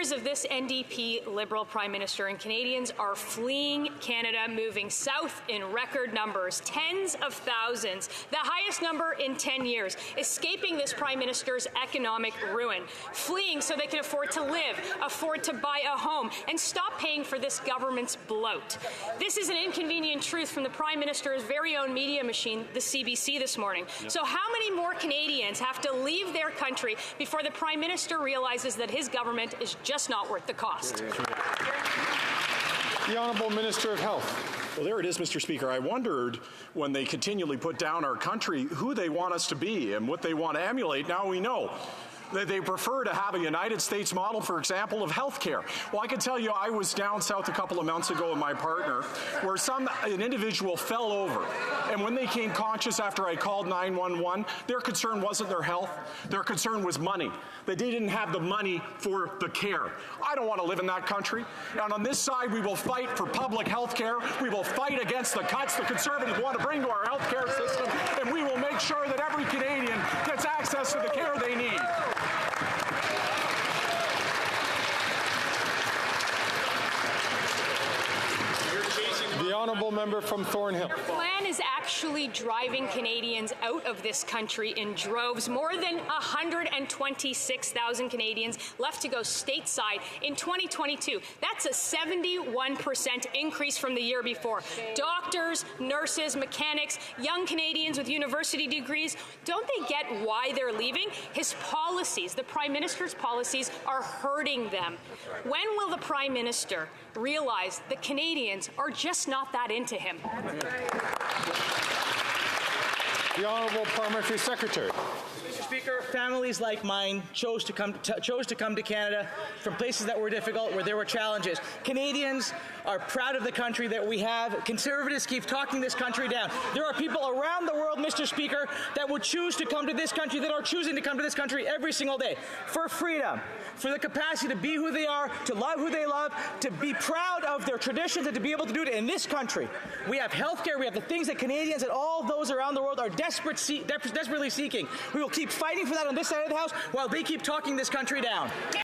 years of this NDP Liberal Prime Minister, and Canadians are fleeing Canada, moving south in record numbers, tens of thousands, the highest number in 10 years, escaping this Prime Minister's economic ruin, fleeing so they can afford to live, afford to buy a home, and stop paying for this government's bloat. This is an inconvenient truth from the Prime Minister's very own media machine, the CBC, this morning. So how many more Canadians have to leave their country before the Prime Minister realizes that his government is just not worth the cost? The Honourable Minister of Health. Well, there it is, Mr. Speaker. I wondered, when they continually put down our country, who they want us to be and what they want to emulate. Now we know that they prefer to have a United States model, for example, of health care. Well, I can tell you, I was down south a couple of months ago with my partner, where an individual fell over. And when they came conscious after I called 911, their concern wasn't their health. Their concern was money. That they didn't have the money for the care. I don't want to live in that country. And on this side, we will fight for public health care. We will fight against the cuts the Conservatives want to bring to our health care system. And we will make sure that every Canadian gets access to the care they need. The Honourable Member from Thornhill. The plan is actually driving Canadians out of this country in droves. More than 126,000 Canadians left to go stateside in 2022. That's a 71% increase from the year before. Doctors, nurses, mechanics, young Canadians with university degrees, don't they get why they're leaving? His policies, the Prime Minister's policies, are hurting them. When will the Prime Minister realize that Canadians are just not that into him? The Honourable Parliamentary Secretary. Mr. Speaker, families like mine chose to come to Canada from places that were difficult, where there were challenges. Canadians are proud of the country that we have. Conservatives keep talking this country down. There are people around the world, Mr. Speaker, that would choose to come to this country, that are choosing to come to this country every single day for freedom, for the capacity to be who they are, to love who they love, to be proud of their traditions, and to be able to do it in this country. We have health care. We have the things that Canadians and all those around the world are desperately seeking. We will keep fighting for that on this side of the House while they keep talking this country down.